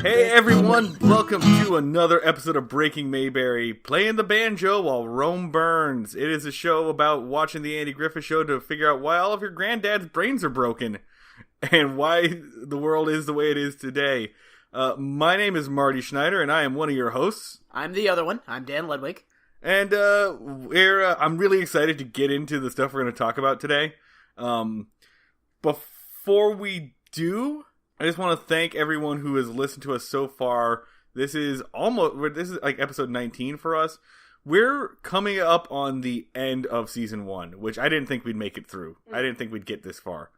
Hey everyone, welcome to another episode of Breaking Mayberry, playing the banjo while Rome burns. It is a show about watching the Andy Griffith Show to figure out why all of your granddad's brains are broken and why the world is the way it is today. My name is Marty Schneider and I am one of your hosts. I'm the other one. I'm Dan Ledwig. And I'm really excited to get into the stuff we're going to talk about today. Before we do, I just want to thank everyone who has listened to us so far. This is like episode 19 for us. We're coming up on the end of season 1, which I didn't think we'd make it through. I didn't think we'd get this far.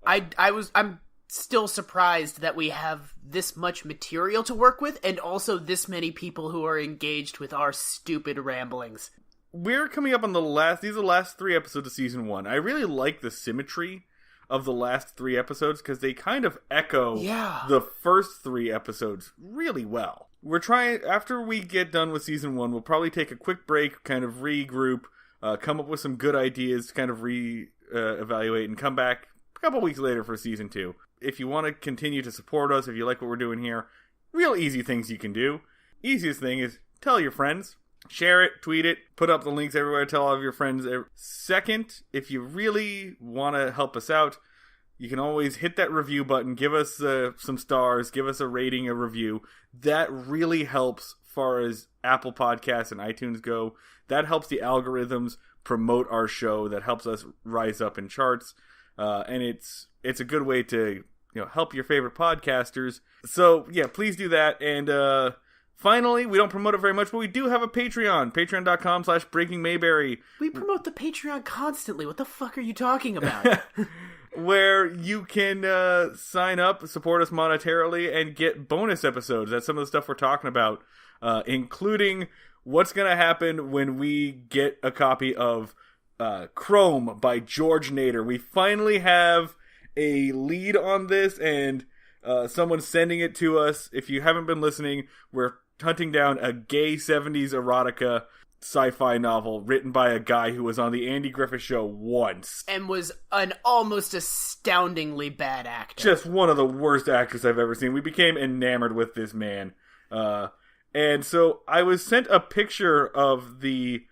I'm still surprised that we have this much material to work with and also this many people who are engaged with our stupid ramblings. We're coming up on these are the last 3 episodes of season 1. I really like the symmetry of the last 3 episodes because they kind of echo the first 3 episodes really well. We're trying, after we get done with season 1, we'll probably take a quick break, kind of regroup, come up with some good ideas, kind of evaluate and come back a couple weeks later for season 2. If you want to continue to support us, if you like what we're doing here, real easy things you can do. Easiest thing is tell your friends. Share it, tweet it, put up the links everywhere, tell all of your friends. Second, if you really want to help us out, you can always hit that review button, give us some stars, give us a rating, a review. That really helps as far as Apple Podcasts and iTunes go. That helps the algorithms promote our show. That helps us rise up in charts. And it's a good way to help your favorite podcasters. So, yeah, please do that. And finally, we don't promote it very much, but we do have a Patreon. Patreon.com/BreakingMayberry. We promote the Patreon constantly. What the fuck are you talking about? Where you can sign up, support us monetarily, and get bonus episodes. That's some of the stuff we're talking about, including what's going to happen when we get a copy of Chrome by George Nader. We finally have a lead on this, and someone's sending it to us. If you haven't been listening, we're hunting down a gay 70s erotica sci-fi novel written by a guy who was on the Andy Griffith Show once. And was an almost astoundingly bad actor. Just one of the worst actors I've ever seen. We became enamored with this man. And so I was sent a picture of the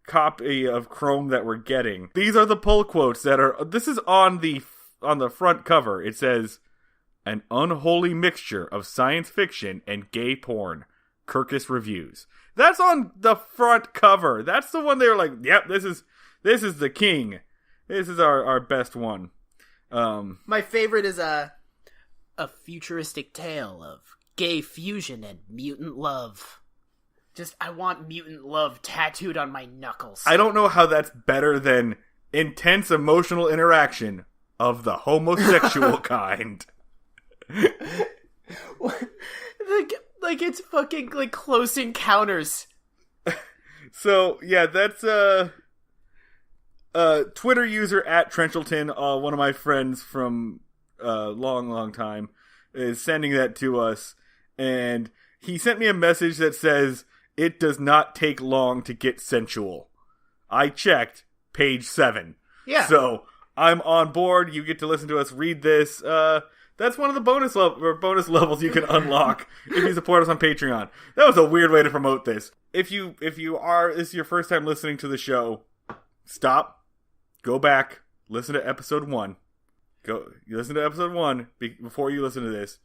copy of Chrome that we're getting. These are the pull quotes this is on the front cover. It says, "An unholy mixture of science fiction and gay porn. Kirkus Reviews." That's on the front cover. That's the one they were like, yep, this is the king. This is our best one. My favorite is a futuristic tale of gay fusion and mutant love. I want mutant love tattooed on my knuckles. I don't know how that's better than intense emotional interaction of the homosexual kind. Like it's fucking like Close Encounters. So yeah, that's Twitter user @Trenchelton, one of my friends from a long time, is sending that to us, and he sent me a message that says, "It does not take long to get sensual." I checked, page 7. Yeah. So I'm on board. You get to listen to us read this. That's one of the bonus levels you can unlock if you support us on Patreon. That was a weird way to promote this. If this is your first time listening to the show, stop, go back, listen to episode 1. You listen to episode 1 before you listen to this.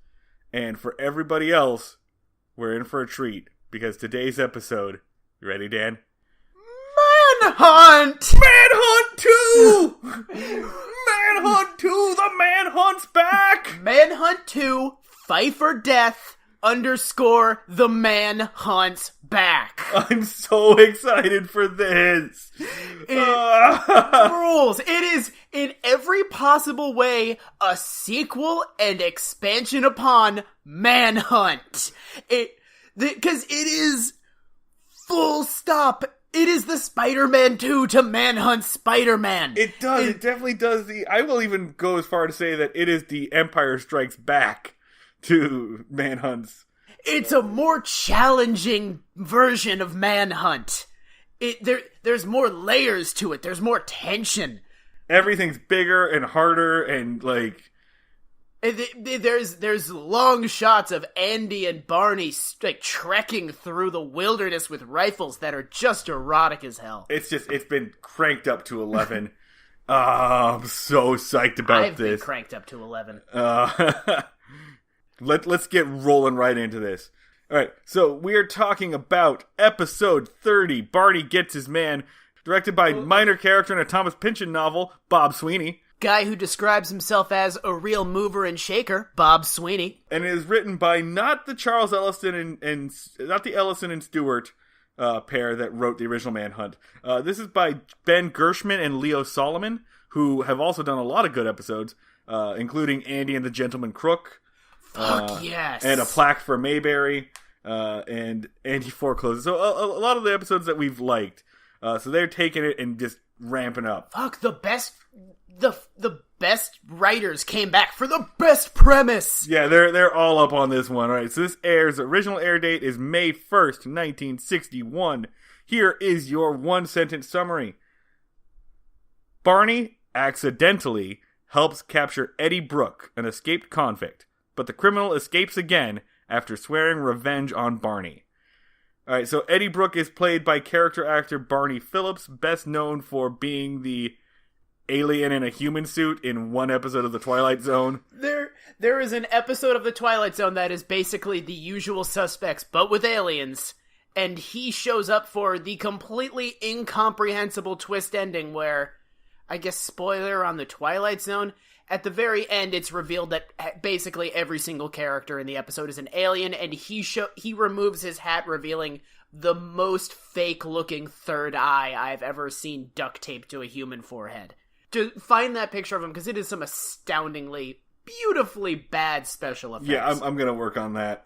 And for everybody else, we're in for a treat because today's episode, you ready, Dan? Manhunt! Manhunt 2! Manhunt 2! The Manhunt's back! Manhunt 2, Fife or Death, underscore the Manhunt's back. I'm so excited for this. It rules. It is, in every possible way, a sequel and expansion upon Manhunt. Because it is full stop. It is the Spider-Man 2 to Manhunt Spider-Man. It does. It definitely does. I will even go as far to say that it is the Empire Strikes Back to Manhunt's. It's a more challenging version of Manhunt. There's more layers to it. There's more tension. Everything's bigger and harder and like... There's long shots of Andy and Barney like trekking through the wilderness with rifles that are just erotic as hell. It's been cranked up to 11. I'm so psyched about I've this. Been cranked up to 11. Let's get rolling right into this. All right, so we are talking about episode 30. Barney Gets His Man, directed by minor character in a Thomas Pynchon novel, Bob Sweeney. Guy who describes himself as a real mover and shaker, Bob Sweeney. And it is written by not the Charles Ellison and not the Ellison and Stewart pair that wrote the original Manhunt. This is by Ben Gershman and Leo Solomon, who have also done a lot of good episodes, including Andy and the Gentleman Crook. Fuck yes. And A Plaque for Mayberry, and Andy Forecloses. So a lot of the episodes that we've liked. So they're taking it and just ramping up. Fuck, the best writers came back for the best premise. Yeah, they're all up on this one. All right, so this airs. Original air date is May 1st, 1961. Here is your one-sentence summary. Barney accidentally helps capture Eddie Brooke, an escaped convict, but the criminal escapes again after swearing revenge on Barney. All right, so Eddie Brooke is played by character actor Barney Phillips, best known for being the alien in a human suit in one episode of The Twilight Zone. There is an episode of The Twilight Zone that is basically The Usual Suspects, but with aliens, and he shows up for the completely incomprehensible twist ending where, I guess spoiler on The Twilight Zone, at the very end it's revealed that basically every single character in the episode is an alien, and he removes his hat, revealing the most fake-looking third eye I've ever seen duct taped to a human forehead. To find that picture of him, because it is some astoundingly, beautifully bad special effects. Yeah, I'm going to work on that.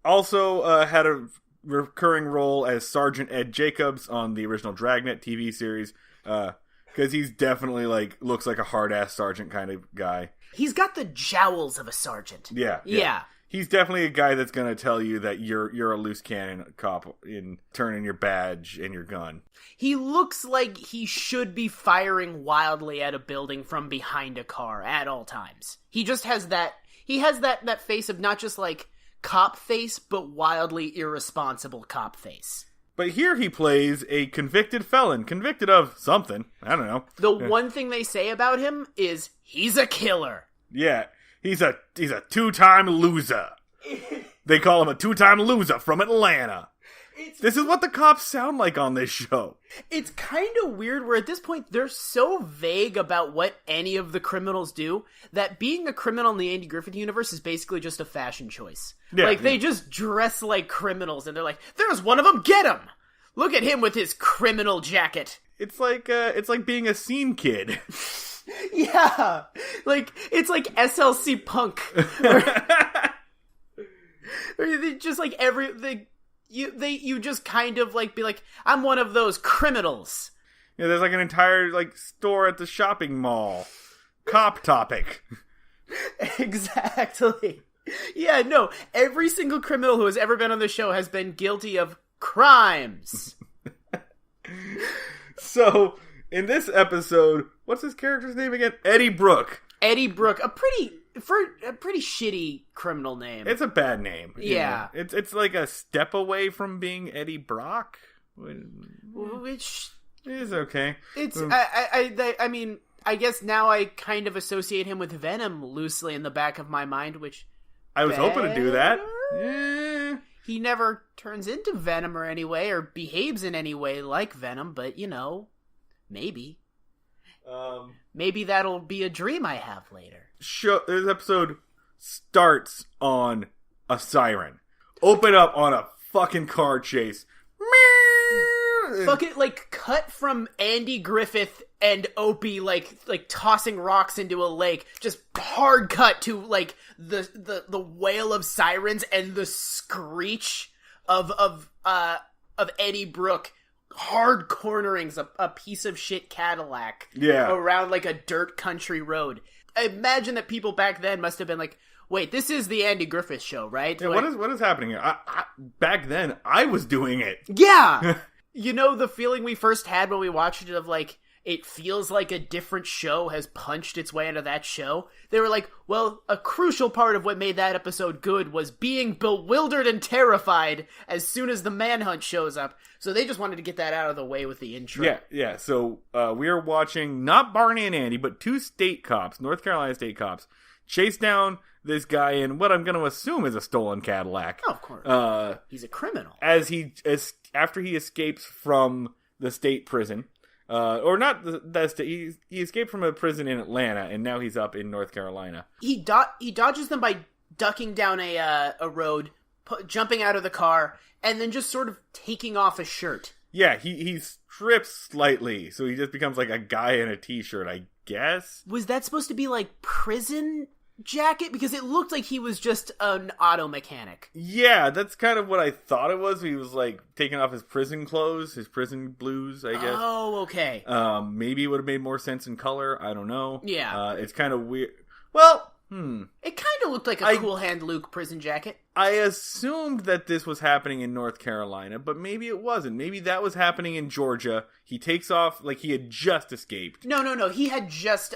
Also had a recurring role as Sergeant Ed Jacobs on the original Dragnet TV series, because he's definitely looks like a hard-ass sergeant kind of guy. He's got the jowls of a sergeant. Yeah. He's definitely a guy that's going to tell you that you're a loose cannon cop in turning your badge and your gun. He looks like he should be firing wildly at a building from behind a car at all times. He just has that... He has that face of not just cop face, but wildly irresponsible cop face. But here he plays a convicted felon, convicted of something. I don't know. The one thing they say about him is he's a killer. Yeah. He's a two-time loser. They call him a two-time loser from Atlanta. This is what the cops sound like on this show. It's kind of weird where at this point they're so vague about what any of the criminals do that being a criminal in the Andy Griffith universe is basically just a fashion choice. Yeah, they just dress like criminals and they're like, there's one of them, get him! Look at him with his criminal jacket. It's like being a scene kid. Yeah, it's like SLC Punk, or just you just kind of be like, I'm one of those criminals. Yeah, there's an entire store at the shopping mall, Cop Topic. Exactly. Yeah, no, every single criminal who has ever been on the show has been guilty of crimes. So, in this episode, what's his character's name again? Eddie Brooke. Eddie Brooke, a pretty shitty criminal name. It's a bad name. Yeah. It's like a step away from being Eddie Brock. Which is okay. It's, I mean, I guess now I kind of associate him with Venom loosely in the back of my mind, which... I was hoping to do that. Yeah. He never turns into Venom or any way, or behaves in any way like Venom, but, maybe. Maybe that'll be a dream I have later. This episode starts on a siren. Open up on a fucking car chase. Fucking, like, cut from Andy Griffith and Opie, like tossing rocks into a lake. Just hard cut to, like, the wail of sirens and the screech of Eddie Brooke hard cornerings a piece of shit Cadillac around, like, a dirt country road. I imagine that people back then must have been like, wait, this is the Andy Griffith Show, right? Yeah, like, what is happening here? Back then, I was doing it. Yeah! You know the feeling we first had when we watched it of, like, it feels like a different show has punched its way into that show? They were like, well, a crucial part of what made that episode good was being bewildered and terrified as soon as the Manhunt shows up. So they just wanted to get that out of the way with the intro. Yeah. So we are watching not Barney and Andy, but two state cops, North Carolina state cops, chase down this guy in what I'm going to assume is a stolen Cadillac. Oh, of course. He's a criminal. After he escapes from the state prison, or not the state, he escaped from a prison in Atlanta, and now he's up in North Carolina. He dodges them by ducking down a road, jumping out of the car, and then just sort of taking off his shirt. Yeah, he strips slightly, so he just becomes like a guy in a t-shirt, I guess. Was that supposed to be like prison jacket? Because it looked like he was just an auto mechanic. Yeah, that's kind of what I thought it was. He was like taking off his prison clothes, his prison blues, I guess. Oh, okay. Maybe it would have made more sense in color. I don't know. Yeah. It's kind of weird. Well, It kind of looked like a Cool Hand Luke prison jacket. I assumed that this was happening in North Carolina, but maybe it wasn't. Maybe that was happening in Georgia. He takes off like he had just escaped. No. He had just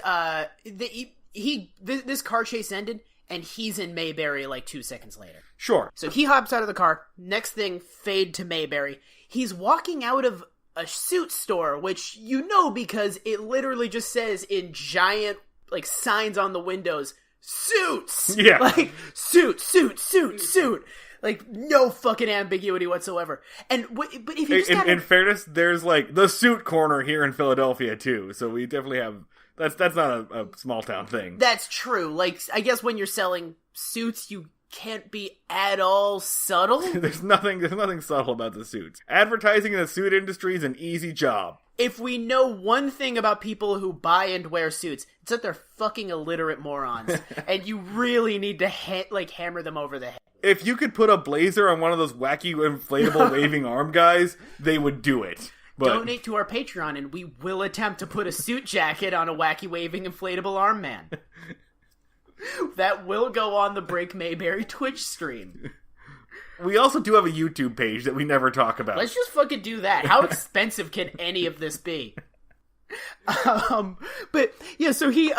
this car chase ended, and he's in Mayberry like 2 seconds later. Sure. So he hops out of the car. Next thing, fade to Mayberry. He's walking out of a suit store, which you know because it literally just says in giant like signs on the windows, suits! Yeah. Like, suit. Like, no fucking ambiguity whatsoever. And but if you just in fairness, there's like the suit corner here in Philadelphia too, so we definitely have... That's not a small town thing. That's true. Like, I guess when you're selling suits, you can't be at all subtle. There's nothing subtle about the suits. Advertising in the suit industry is an easy job. If we know one thing about people who buy and wear suits, it's that they're fucking illiterate morons. And you really need to hammer them over the head. If you could put a blazer on one of those wacky inflatable waving arm guys, they would do it. But... Donate to our Patreon and we will attempt to put a suit jacket on a wacky waving inflatable arm man. That will go on the Break Mayberry Twitch stream. We also do have a YouTube page that we never talk about. Let's just fucking do that. How expensive can any of this be? But yeah, so he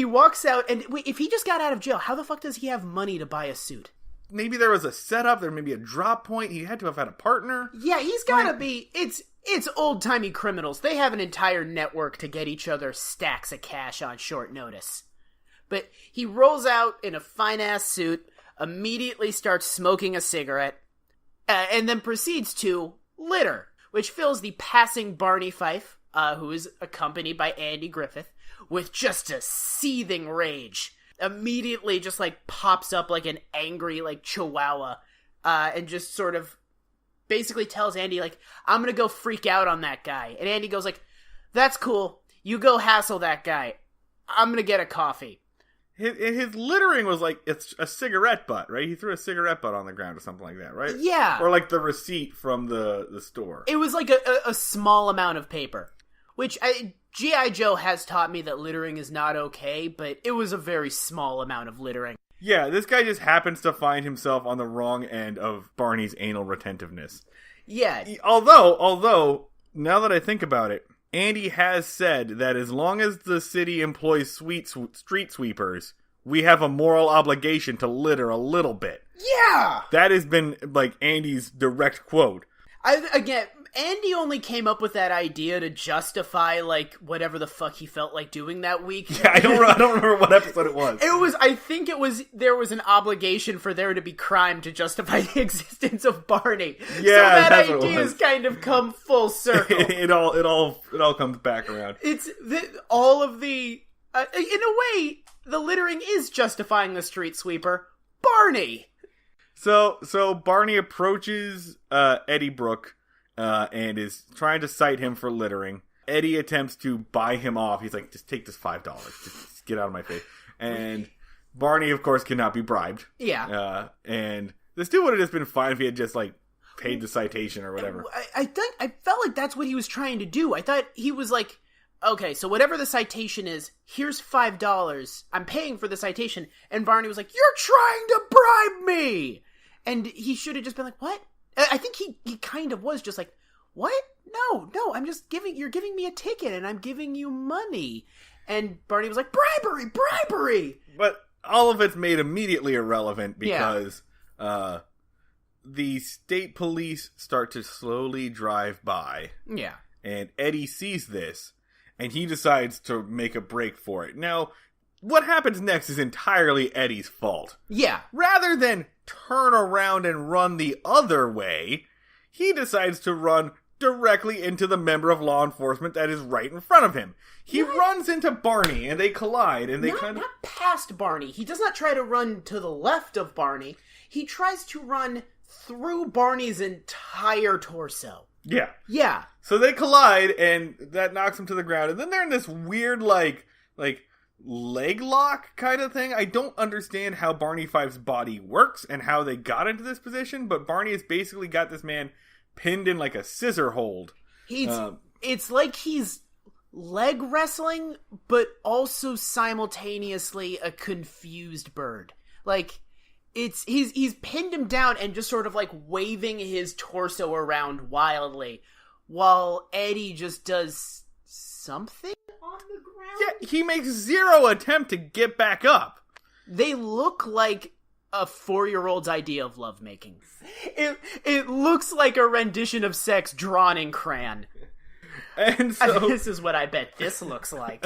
walks out, and if he just got out of jail, how the fuck does he have money to buy a suit? Maybe there was a setup, there may be a drop point, he had to have had a partner. Yeah, he's gotta be, it's old-timey criminals. They have an entire network to get each other stacks of cash on short notice. But he rolls out in a fine-ass suit, immediately starts smoking a cigarette, and then proceeds to litter, which fills the passing Barney Fife, who is accompanied by Andy Griffith, with just a seething rage. Immediately just, like, pops up like an angry, like, chihuahua, and just sort of basically tells Andy, like, I'm gonna go freak out on that guy. And Andy goes, like, that's cool. You go hassle that guy. I'm gonna get a coffee. His littering was like, it's a cigarette butt, right? He threw a cigarette butt on the ground or something like that, right? Yeah. Or like the receipt from the store. It was like a small amount of paper. Which, G.I. Joe has taught me that littering is not okay, but it was a very small amount of littering. Yeah, this guy just happens to find himself on the wrong end of Barney's anal retentiveness. Yeah. Although, now that I think about it, Andy has said that as long as the city employs street sweepers, we have a moral obligation to litter a little bit. Yeah! That has been, like, Andy's direct quote. Again, Andy only came up with that idea to justify, like, whatever the fuck he felt like doing that week. Yeah, I don't remember what episode it was. There was an obligation for there to be crime to justify the existence of Barney. Yeah, so that that's idea's kind of come full circle. It all comes back around. It's all of the, in a way, the littering is justifying the street sweeper, Barney. So Barney approaches Eddie Brooke and is trying to cite him for littering. Eddie attempts to buy him off. He's like, just take this $5. Just get out of my face. And Barney, of course, cannot be bribed. Yeah. And this dude would have just been fine if he had just, like, paid the citation or whatever. I felt like that's what he was trying to do. I thought he was like, okay, so whatever the citation is, here's $5. I'm paying for the citation. And Barney was like, you're trying to bribe me! And he should have just been like, what? I think he kind of was just like, what? No, you're giving me a ticket and I'm giving you money. And Barney was like, bribery! But all of it's made immediately irrelevant because the state police start to slowly drive by. Yeah. And Eddie sees this, and he decides to make a break for it. Now, what happens next is entirely Eddie's fault. Yeah. Rather than turn around and run the other way, he decides to run directly into the member of law enforcement that is right in front of him. He runs into Barney, and they collide, and they not past Barney. He does not try to run to the left of Barney. He tries to run through Barney's entire torso. Yeah. Yeah. So they collide, and that knocks him to the ground, and then they're in this weird, like leg lock kind of thing. I don't understand how Barney Fife's body works and how they got into this position, but Barney has basically got this man pinned in like a scissor hold. It's like he's leg wrestling, but also simultaneously a confused bird. Like, he's pinned him down and just sort of like waving his torso around wildly, while Eddie just does something on the ground. Yeah, he makes zero attempt to get back up. They look like a 4-year-old's idea of lovemaking. It looks like a rendition of sex drawn in crayon. And so this is what I bet this looks like.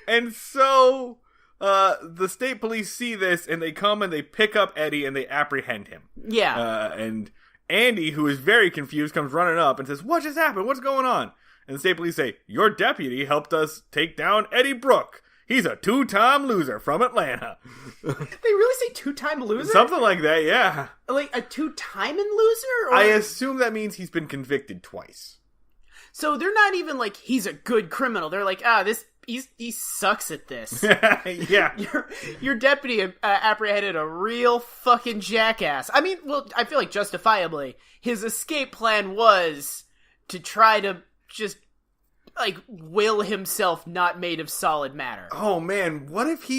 And so the state police see this, and they come and they pick up Eddie and they apprehend him. Yeah. And Andy, who is very confused, comes running up and says, "What just happened? What's going on?" And the state police say, "Your deputy helped us take down Eddie Brooke. He's a 2-time loser from Atlanta." They really say 2-time loser? Something like that, yeah. Like a 2-time loser? Or... I assume that means he's been convicted twice. So they're not even like, he's a good criminal. They're like, he sucks at this. Yeah. Your deputy apprehended a real fucking jackass. I mean, well, I feel like justifiably, his escape plan was to try to just, like, will himself not made of solid matter. Oh, man, what if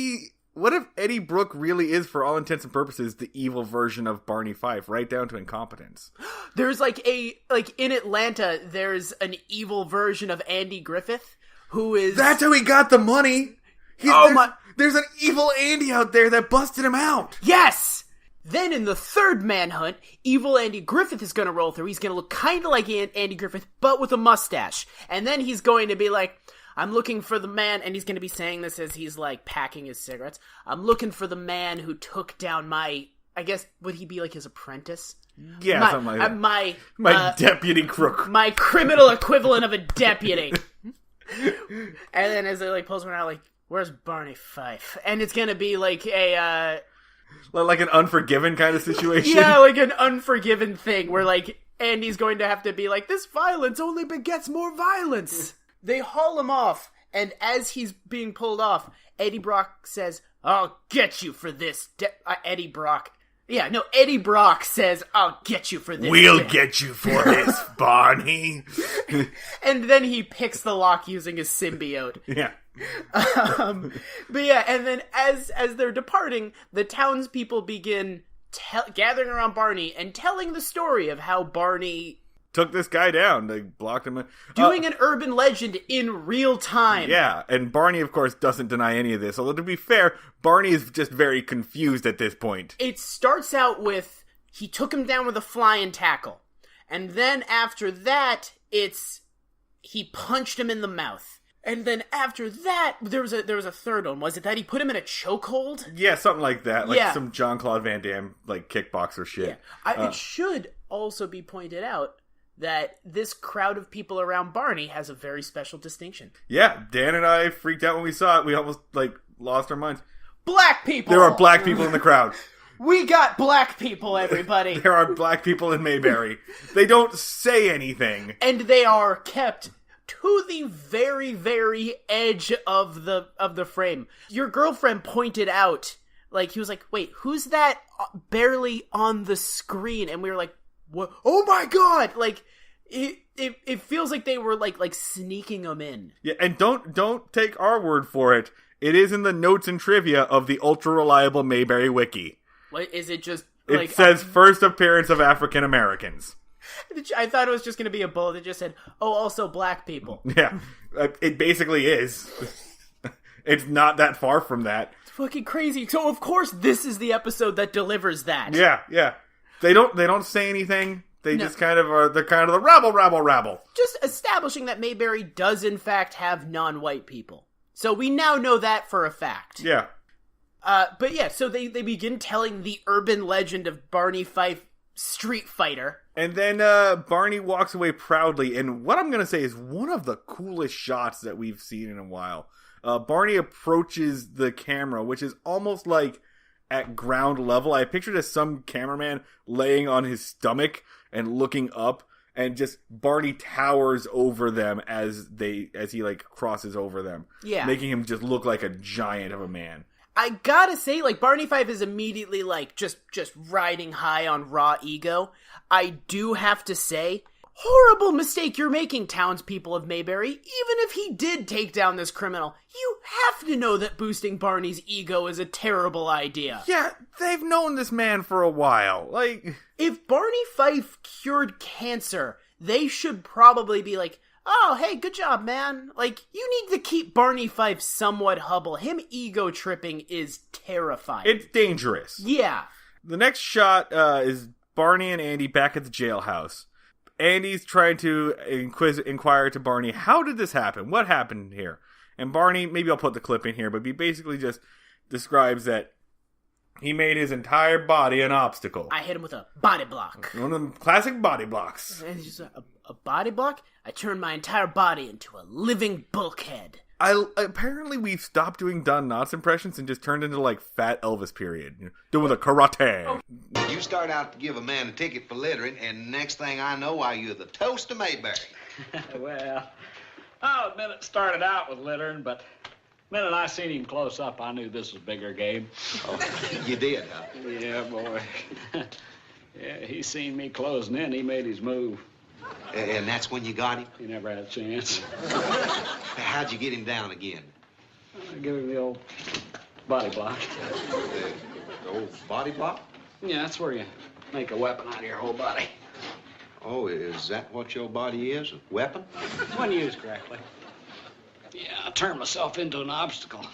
Eddie Brooke really is, for all intents and purposes, the evil version of Barney Fife, right down to incompetence? There's in Atlanta, there's an evil version of Andy Griffith, who is... That's how he got the money! There's an evil Andy out there that busted him out! Yes! Then in the third Manhunt, evil Andy Griffith is going to roll through. He's going to look kind of like Andy Griffith, but with a mustache. And then he's going to be like, I'm looking for the man, and he's going to be saying this as he's, like, packing his cigarettes. I'm looking for the man who took down my, I guess, would he be, like, his apprentice? Yeah, something like that. My deputy crook. My criminal equivalent of a deputy. And then as they, like, pulls one out, like, where's Barney Fife? And it's going to be, like, like an Unforgiven kind of situation? Yeah, like an Unforgiven thing, where, like, Andy's going to have to be like, this violence only begets more violence. They haul him off, and as he's being pulled off, Eddie Brock says, I'll get you for this. Eddie Brock says, I'll get you for this. We'll get you for this, Barney. And then he picks the lock using his symbiote. Yeah. But yeah, and then as they're departing, the townspeople begin gathering around Barney and telling the story of how Barney... took this guy down. They blocked him. Doing an urban legend in real time. Yeah, and Barney, of course, doesn't deny any of this. Although, to be fair, Barney is just very confused at this point. It starts out with, he took him down with a flying tackle. And then after that, it's, he punched him in the mouth. And then after that, there was a third one. Was it that he put him in a chokehold? Yeah, something like that. Like some Jean-Claude Van Damme, like, kickboxer shit. Yeah. It should also be pointed out that this crowd of people around Barney has a very special distinction. Yeah, Dan and I freaked out when we saw it. We almost, lost our minds. Black people! There are black people in the crowd. We got black people, everybody. There are black people in Mayberry. They don't say anything. And they are kept to the very, very edge of the frame. Your girlfriend pointed out, he was like, wait, who's that barely on the screen? And we were like, what? Oh my god! It feels like they were, like sneaking them in. Yeah, and don't take our word for it. It is in the notes and trivia of the ultra-reliable Mayberry Wiki. What, is it just... It says first appearance of African Americans. I thought it was just going to be a bullet that just said, oh, also black people. Yeah, it basically is. It's not that far from that. It's fucking crazy. So, of course, this is the episode that delivers that. Yeah. They don't say anything. They just kind of are, they're kind of the rabble. Just establishing that Mayberry does, in fact, have non-white people. So we now know that for a fact. Yeah. But yeah, so they begin telling the urban legend of Barney Fife, street fighter. And then Barney walks away proudly, and what I'm going to say is one of the coolest shots that we've seen in a while. Barney approaches the camera, which is almost like at ground level. I pictured as some cameraman laying on his stomach and looking up, and just Barney towers over them as he crosses over them. Yeah. Making him just look like a giant of a man. I gotta say, Barney Fife is immediately, just riding high on raw ego. I do have to say, horrible mistake you're making, townspeople of Mayberry. Even if he did take down this criminal, you have to know that boosting Barney's ego is a terrible idea. Yeah, they've known this man for a while. If Barney Fife cured cancer, they should probably be like, oh, hey, good job, man. You need to keep Barney Fife somewhat humble. Him ego-tripping is terrifying. It's dangerous. Yeah. The next shot is Barney and Andy back at the jailhouse. Andy's trying to inquire to Barney, how did this happen? What happened here? And Barney, maybe I'll put the clip in here, but he basically just describes that he made his entire body an obstacle. I hit him with a body block. One of them classic body blocks. And it's just a body block? I turned my entire body into a living bulkhead. Apparently we've stopped doing Don Knotts impressions and just turned into Fat Elvis period. Doing the karate. You start out to give a man a ticket for littering, and next thing I know, why, you're the toast of Mayberry. Well, I'll admit it started out with littering, but the minute I seen him close up, I knew this was bigger game. Oh, you did, huh? Yeah, boy. Yeah, he seen me closing in, he made his move. And that's when you got him? He never had a chance. How'd you get him down again? I give him the old body block. The old body block? Yeah, that's where you make a weapon out of your whole body. Oh, is that what your body is? A weapon? When used correctly. Yeah, I turned myself into an obstacle.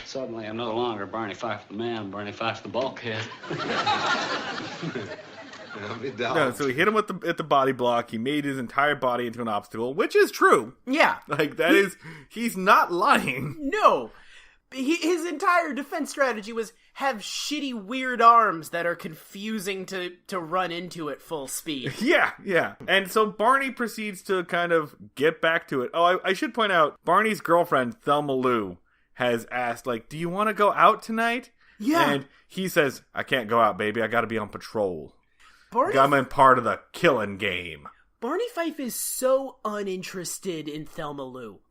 Suddenly, I'm no longer Barney Fife the man, Barney Fife the bulkhead. No, so he hit him at the body block. He made his entire body into an obstacle, which is true. Yeah. He's not lying. No. His entire defense strategy was have shitty, weird arms that are confusing to run into at full speed. Yeah. And so Barney proceeds to kind of get back to it. Oh, I should point out, Barney's girlfriend, Thelma Lou, has asked, do you want to go out tonight? Yeah. And he says, I can't go out, baby. I got to be on patrol. Barney... I'm in part of the killing game. Barney Fife is so uninterested in Thelma Lou.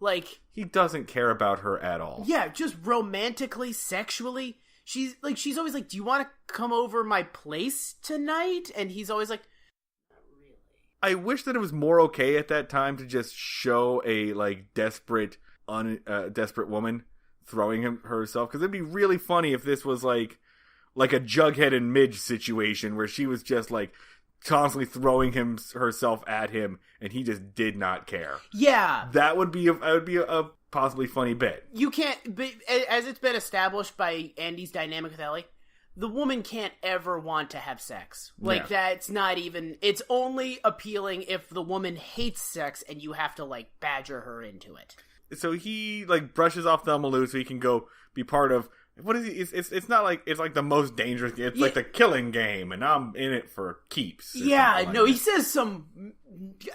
He doesn't care about her at all. Yeah, just romantically, sexually. She's always like, do you want to come over my place tonight? And he's always like, not really. I wish that it was more okay at that time to just show a, desperate woman throwing herself. Because it'd be really funny if this was, like a Jughead and Midge situation where she was just, constantly throwing herself at him, and he just did not care. Yeah. That would be a possibly funny bit. You can't, but as it's been established by Andy's dynamic with Ellie, the woman can't ever want to have sex. That's not even, it's only appealing if the woman hates sex and you have to, badger her into it. So he, brushes off Thelma Lou so he can go be part of what is he? It's not like it's like the most dangerous. It's like the killing game, and I'm in it for keeps. Yeah, no, he says some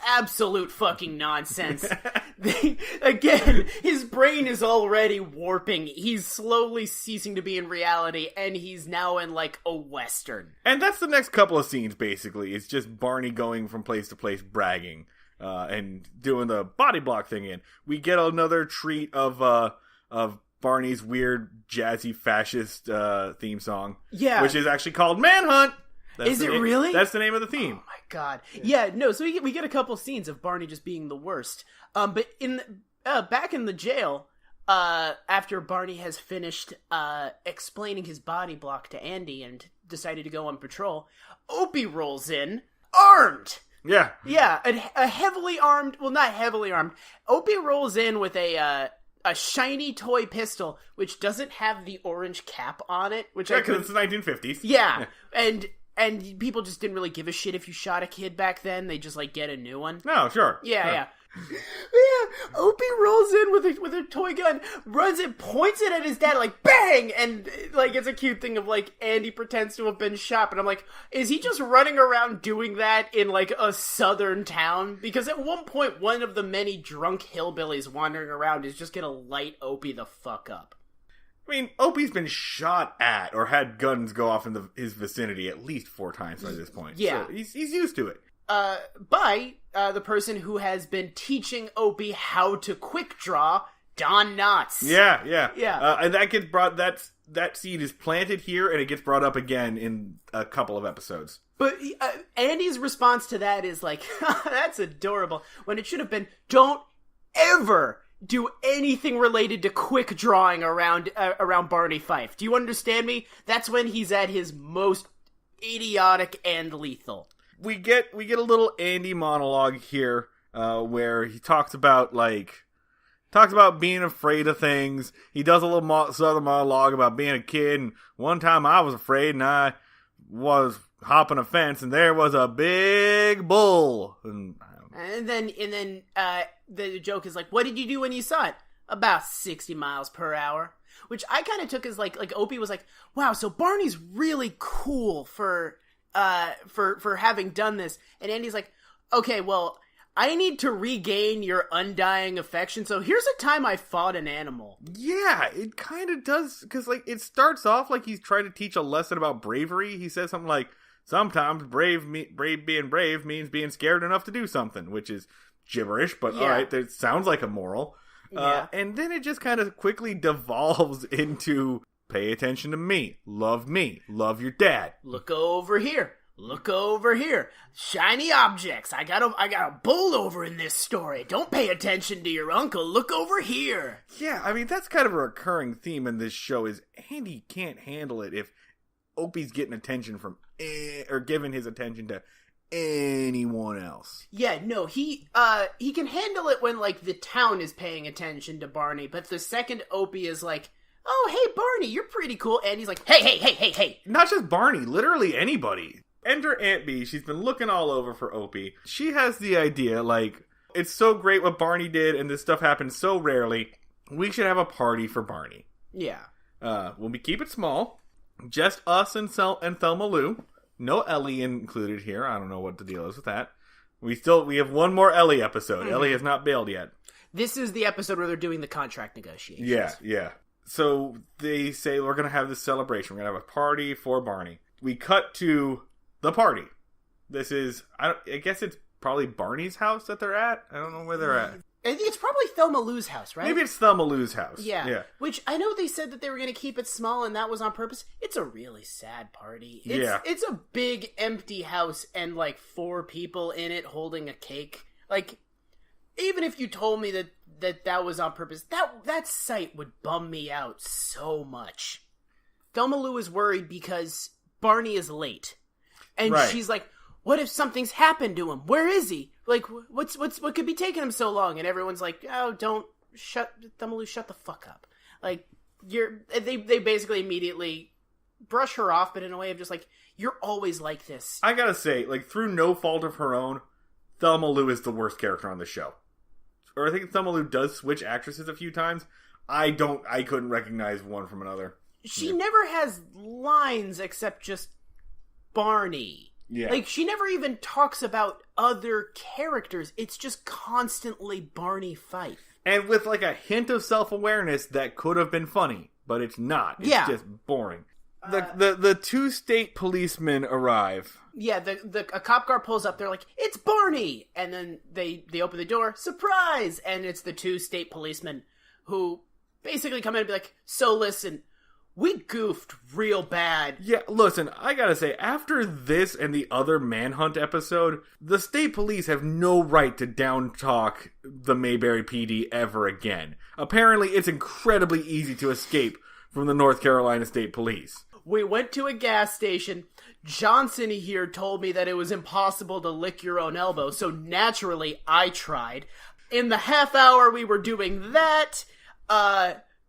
absolute fucking nonsense. Again, his brain is already warping. He's slowly ceasing to be in reality, and he's now in like a western. And that's the next couple of scenes. Basically, it's just Barney going from place to place, bragging, and doing the body block thing. In we get another treat of Barney's weird jazzy fascist theme song. Yeah, which is actually called Manhunt. Is it really? That's the name of the theme. Oh my god! Yeah, no. So we get a couple scenes of Barney just being the worst. But in back in the jail, after Barney has finished explaining his body block to Andy and decided to go on patrol, Opie rolls in armed. Yeah, yeah, a heavily armed. Well, not heavily armed. Opie rolls in with a shiny toy pistol, which doesn't have the orange cap on it. Which because it's the 1950s. Yeah, and people just didn't really give a shit if you shot a kid back then. They just, like, get a new one. No, sure. Yeah, yeah. Yeah, Opie rolls in with a toy gun, runs it, points it at his dad, like, bang! And, like, it's a cute thing of, like, Andy pretends to have been shot, but I'm like, is he just running around doing that in, like, a southern town? Because at one point, one of the many drunk hillbillies wandering around is just gonna light Opie the fuck up. I mean, Opie's been shot at or had guns go off in his vicinity at least 4 times by this point. Yeah. So he's used to it. By the person who has been teaching Opie how to quick draw, Don Knotts. Yeah. And that gets brought, that seed is planted here, and it gets brought up again in a couple of episodes. But Andy's response to that is like, that's adorable, when it should have been, don't ever do anything related to quick drawing around Barney Fife. Do you understand me? That's when he's at his most idiotic and lethal. We get a little Andy monologue here, where he talks about being afraid of things. He does a little southern monologue about being a kid, and one time I was afraid, and I was hopping a fence, and there was a big bull. And then the joke is like, what did you do when you saw it? About 60 miles per hour. Which I kind of took as like Opie was like, wow, so Barney's really cool for having done this. And Andy's like, okay, well, I need to regain your undying affection, so here's a time I fought an animal. Yeah, it kind of does, because like it starts off like he's trying to teach a lesson about bravery. He says something like, sometimes being brave means being scared enough to do something, which is gibberish, but alright, that sounds like a moral. Yeah. And then it just kind of quickly devolves into pay attention to me, love your dad. Look over here. Shiny objects. I got a bull over in this story. Don't pay attention to your uncle. Look over here. Yeah, I mean, that's kind of a recurring theme in this show is Andy can't handle it if Opie's getting attention from or giving his attention to anyone else. Yeah, no, he can handle it when like the town is paying attention to Barney, but the second Opie is like, oh, hey, Barney, you're pretty cool. And he's like, hey. Not just Barney, literally anybody. Enter Aunt Bee. She's been looking all over for Opie. She has the idea, like, it's so great what Barney did, and this stuff happens so rarely. We should have a party for Barney. Yeah. When we keep it small, just us and Thelma Lou. No Ellie included here. I don't know what the deal is with that. We have one more Ellie episode. Mm-hmm. Ellie has not bailed yet. This is the episode where they're doing the contract negotiations. Yeah. So they say we're going to have this celebration. We're going to have a party for Barney. We cut to the party. This is, I guess it's probably Barney's house that they're at. I don't know where they're at. I think it's probably Thelma Lou's house, right? Maybe it's Thelma Lou's house. Yeah. Which I know they said that they were going to keep it small and that was on purpose. It's a really sad party. It's a big empty house and like 4 people in it holding a cake. Like, even if you told me that was on purpose, that sight would bum me out so much. Thelma Lou is worried because Barney is late. And she's like, what if something's happened to him? Where is he? Like, what could be taking him so long? And everyone's like, oh, Thelma Lou, shut the fuck up. Like, they basically immediately brush her off, but in a way of just like, you're always like this. I gotta say, like, through no fault of her own, Thelma Lou is the worst character on the show. Or I think Thelma Lou does switch actresses a few times. I couldn't recognize one from another. she never has lines except just Barney. Yeah. Like, she never even talks about other characters. It's just constantly Barney Fife. And with, like, a hint of self-awareness that could have been funny, but it's not. It's just boring. The two state policemen arrive. Yeah, a cop car pulls up. They're like, "It's Barney!" And then they open the door. Surprise! And it's the two state policemen who basically come in and be like, "So listen, we goofed real bad." Yeah, listen, I gotta say, after this and the other Manhunt episode, the state police have no right to down-talk the Mayberry PD ever again. Apparently, it's incredibly easy to escape from the North Carolina State Police. We went to a gas station. Johnson here told me that it was impossible to lick your own elbow, so naturally I tried. In the half hour we were doing that,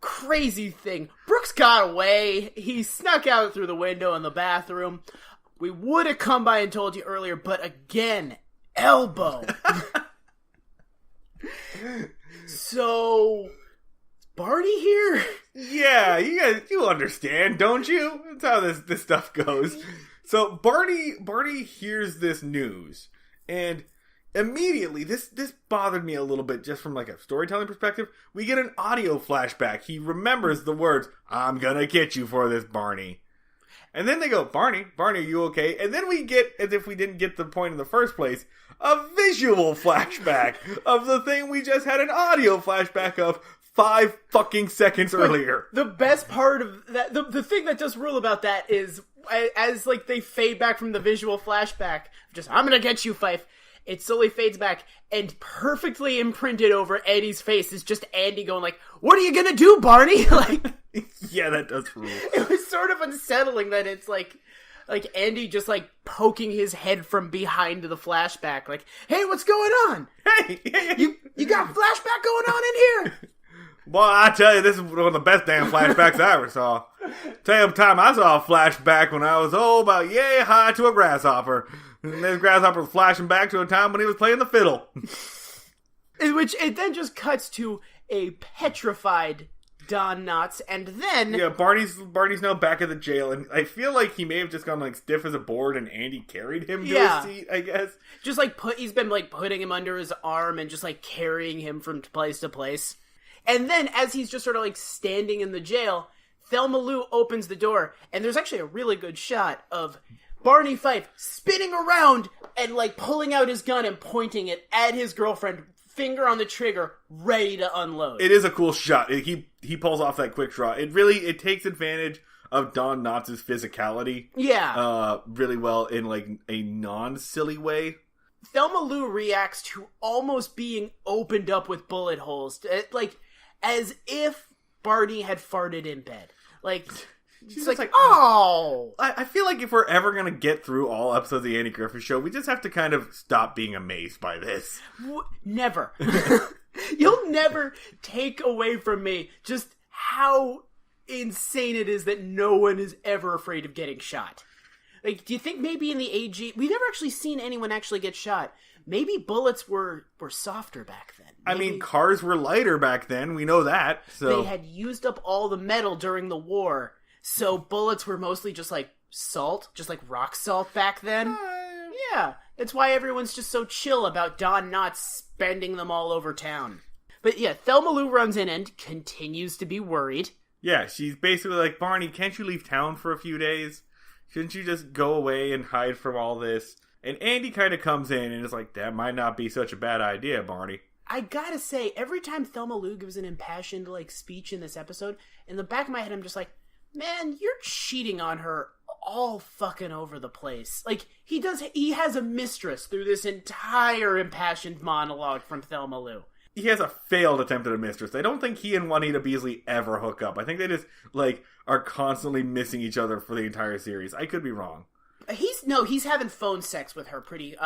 crazy thing. Brooks got away. He snuck out through the window in the bathroom. We would have come by and told you earlier, but again, elbow. So, Barney here? Yeah, you understand, don't you? That's how this stuff goes. So Barney hears this news, and immediately, this bothered me a little bit just from like a storytelling perspective. We get an audio flashback. He remembers the words, "I'm gonna get you for this, Barney." And then they go, Barney, are you okay? And then we get, as if we didn't get the point in the first place, a visual flashback of the thing we just had an audio flashback of 5 fucking seconds earlier. The best part of that, the thing that does rule about that is, as like they fade back from the visual flashback, just, "I'm gonna get you, Fife," it slowly fades back, and perfectly imprinted over Eddie's face is just Andy going like, "What are you gonna do, Barney?" Like, yeah, that does rule. It was sort of unsettling that it's like Andy just like poking his head from behind the flashback, like, "Hey, what's going on? Hey, you got a flashback going on in here?" Well, I tell you, this is one of the best damn flashbacks I ever saw. Tell you time I saw a flashback when I was, about yay high to a grasshopper. And this grasshopper was flashing back to a time when he was playing the fiddle. In which it then just cuts to a petrified Don Knotts, and then... Yeah, Barney's now back at the jail, and I feel like he may have just gone like stiff as a board, and Andy carried him to his seat, I guess. Just like he's been like putting him under his arm and just like carrying him from place to place. And then, as he's just sort of, like, standing in the jail, Thelma Lou opens the door, and there's actually a really good shot of Barney Fife spinning around and, like, pulling out his gun and pointing it at his girlfriend, finger on the trigger, ready to unload. It is a cool shot. He pulls off that quick draw. It takes advantage of Don Knotts' physicality. Yeah. Really well in, like, a non-silly way. Thelma Lou reacts to almost being opened up with bullet holes. Like... as if Barney had farted in bed. Like, she's like, oh! I feel like if we're ever going to get through all episodes of the Andy Griffith Show, we just have to kind of stop being amazed by this. Never. You'll never take away from me just how insane it is that no one is ever afraid of getting shot. Like, do you think maybe in the AG... We've never actually seen anyone actually get shot. Maybe bullets were softer back then. Maybe, I mean, cars were lighter back then. We know that. So they had used up all the metal during the war. So bullets were mostly just like salt, just like rock salt back then. Yeah. That's why everyone's just so chill about Don Knotts spending them all over town. But yeah, Thelma Lou runs in and continues to be worried. Yeah, she's basically like, Barney, can't you leave town for a few days? Shouldn't you just go away and hide from all this? And Andy kind of comes in and is like, that might not be such a bad idea, Barney. I gotta say, every time Thelma Lou gives an impassioned, like, speech in this episode, in the back of my head, I'm just like, man, you're cheating on her all fucking over the place. Like, he has a mistress through this entire impassioned monologue from Thelma Lou. He has a failed attempt at a mistress. I don't think he and Juanita Beasley ever hook up. I think they just, like, are constantly missing each other for the entire series. I could be wrong. He's having phone sex with her pretty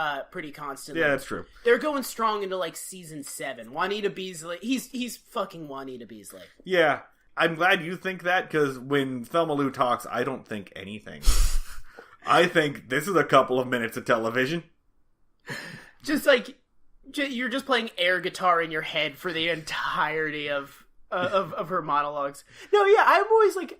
constantly. Yeah, that's true. They're going strong into like season 7. Juanita Beasley, he's fucking Juanita Beasley. Yeah, I'm glad you think that, because when Thelma Lou talks, I don't think anything. I think this is a couple of minutes of television. Just like you're just playing air guitar in your head for the entirety of her monologues. No, yeah, I'm always like,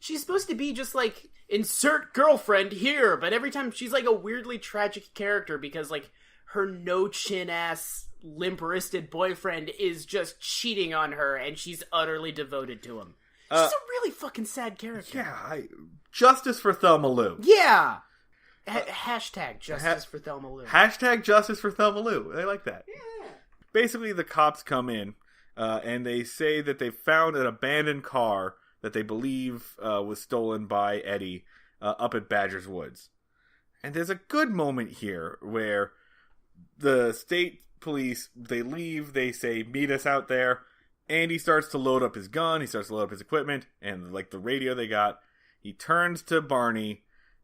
she's supposed to be just like, insert girlfriend here, but every time she's like a weirdly tragic character because like her no-chin-ass, limp-wristed boyfriend is just cheating on her and she's utterly devoted to him. She's a really fucking sad character. Yeah, justice for Thelma Lou. Yeah! Hashtag justice for Thelma Lou. Hashtag justice for Thelma Lou. I like that. Yeah. Basically, the cops come in, and they say that they found an abandoned car that they believe was stolen by Eddie up at Badger's Woods. And there's a good moment here where the state police, they leave, they say, meet us out there. Andy starts to load up his gun, he starts to load up his equipment, and like the radio they got, he turns to Barney.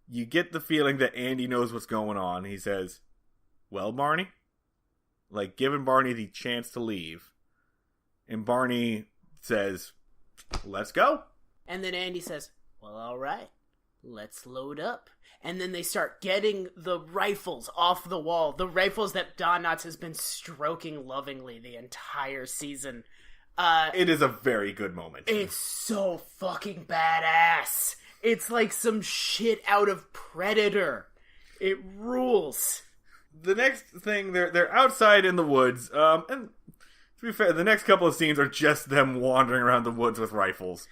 You get the feeling that Andy knows what's going on. He says, well, Barney? Like, giving Barney the chance to leave. And Barney says, let's go. And then Andy says, well, all right, let's load up. And then they start getting the rifles off the wall. The rifles that Don Knotts has been stroking lovingly the entire season. It is a very good moment. It's so fucking badass. It's like some shit out of Predator. It rules. The next thing, they're outside in the woods. And to be fair, the next couple of scenes are just them wandering around the woods with rifles.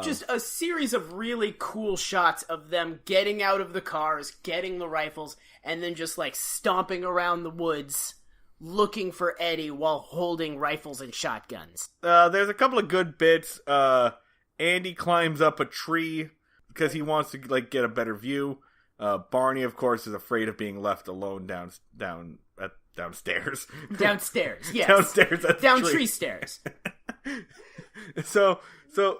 Just a series of really cool shots of them getting out of the cars, getting the rifles, and then just like stomping around the woods looking for Eddie while holding rifles and shotguns. There's a couple of good bits. Andy climbs up a tree because he wants to like get a better view. Barney, of course, is afraid of being left alone downstairs. Downstairs, yes. Downstairs at the Down tree stairs. So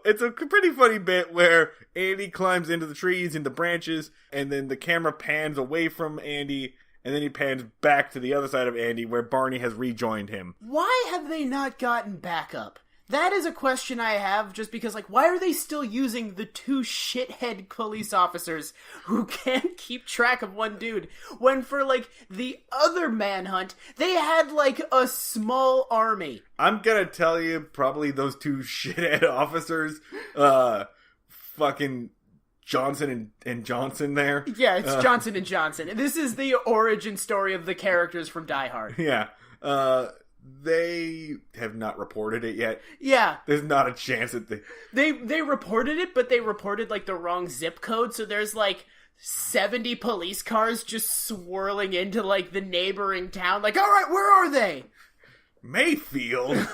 it's a pretty funny bit where Andy climbs into the trees, into branches, and then the camera pans away from Andy, and then he pans back to the other side of Andy where Barney has rejoined him. Why have they not gotten backup? That is a question I have, just because, like, why are they still using the two shithead police officers who can't keep track of one dude, when for, like, the other Manhunt, they had, like, a small army? I'm gonna tell you, probably those two shithead officers, fucking Johnson and Johnson there. Yeah, it's Johnson and Johnson. This is the origin story of the characters from Die Hard. Yeah. They have not reported it yet. Yeah. There's not a chance that they reported it, but they reported, like, the wrong zip code, so there's, like, 70 police cars just swirling into, like, the neighboring town. Like, all right, where are they? Mayfield?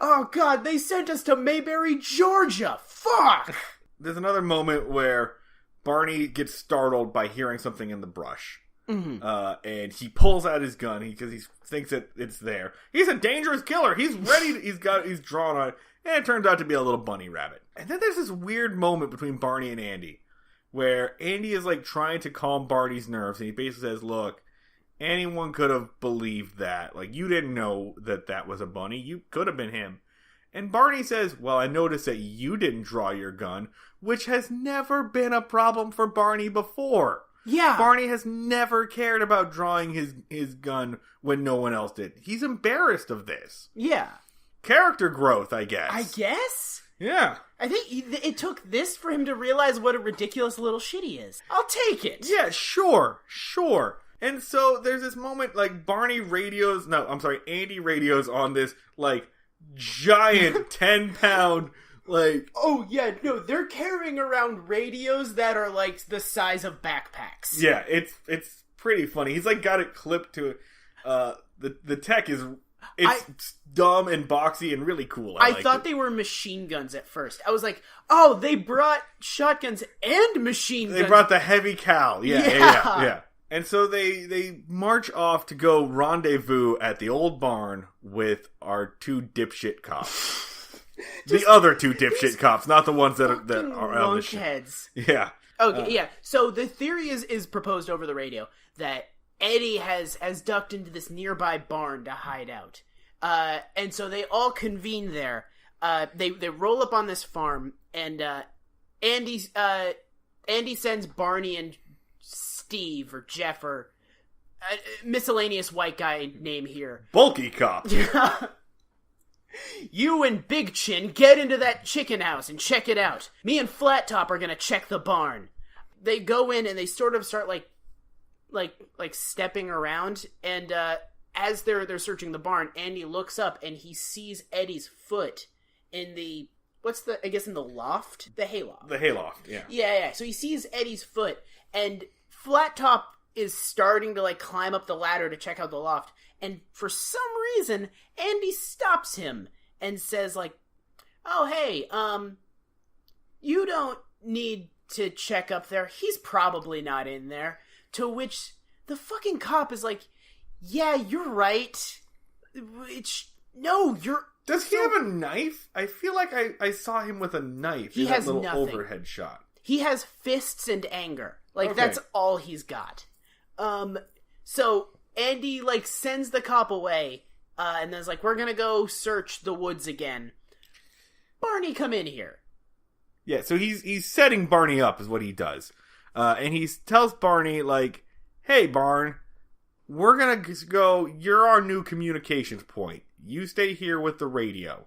Oh, God, they sent us to Mayberry, Georgia. Fuck! There's another moment where Barney gets startled by hearing something in the brush. Mm-hmm. And he pulls out his gun because he thinks that it's there. He's a dangerous killer. He's ready. He's drawn on it. And it turns out to be a little bunny rabbit. And then there's this weird moment between Barney and Andy where Andy is like trying to calm Barney's nerves. And he basically says, look, anyone could have believed that. Like, you didn't know that was a bunny. You could have been him. And Barney says, well, I noticed that you didn't draw your gun, which has never been a problem for Barney before. Yeah. Barney has never cared about drawing his gun when no one else did. He's embarrassed of this. Yeah. Character growth, I guess. I guess? Yeah. I think it took this for him to realize what a ridiculous little shit he is. I'll take it. Yeah, sure. And so there's this moment, like, Andy radios on this, like, giant 10-pound... like, oh yeah, no, they're carrying around radios that are like the size of backpacks. Yeah, it's pretty funny. He's like got it clipped to the tech is dumb and boxy and really cool. I thought they were machine guns at first. I was like, oh, they brought shotguns and machine guns. They brought the heavy cal. Yeah. And so they march off to go rendezvous at the old barn with our two dipshit cops. The other two dipshit cops, not the ones that are on the shit. Yeah. Okay, yeah. So the theory is proposed over the radio that Eddie has ducked into this nearby barn to hide out. And so they all convene there. They roll up on this farm, and Andy sends Barney and Steve or Jeff or miscellaneous white guy name here. Bulky cop. You and Big Chin get into that chicken house and check it out. Me and Flat Top are gonna check the barn. They go in and they sort of start like stepping around, and as they're searching the barn, Andy looks up and he sees Eddie's foot in the in the loft? The hayloft. The hayloft, yeah. Yeah. So he sees Eddie's foot, and Flat Top is starting to climb up the ladder to check out the loft, and for some reason Andy stops him and says oh hey, you don't need to check up there, he's probably not in there. To which the fucking cop is yeah, you're right. Does he have a knife? I feel like I saw him with a knife in that little overhead shot. He has fists and anger. That's all he's got. So Andy, sends the cop away, and then's we're gonna go search the woods again. Barney, come in here. Yeah, so he's setting Barney up is what he does. And he tells Barney, hey, Barn, we're gonna go, you're our new communications point. You stay here with the radio.